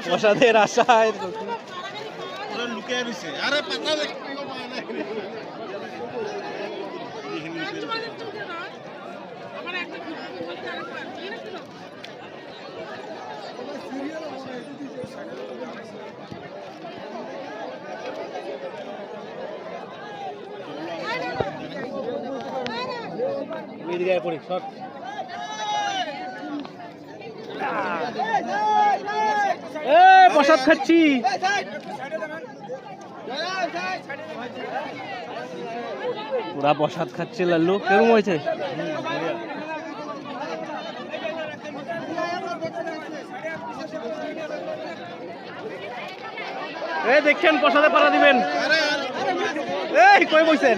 প্রসাদের আশায় লুকিয়ে রয়েছে আরে পাতা গায়ে পড়ি শট প্রসাদ খাচ্ছি পুরা প্রসাদ খাচ্ছে লাল্লু কেমন হয়েছে দেখছেন প্রসাদে পাড়া দিবেন এই কই বইছেন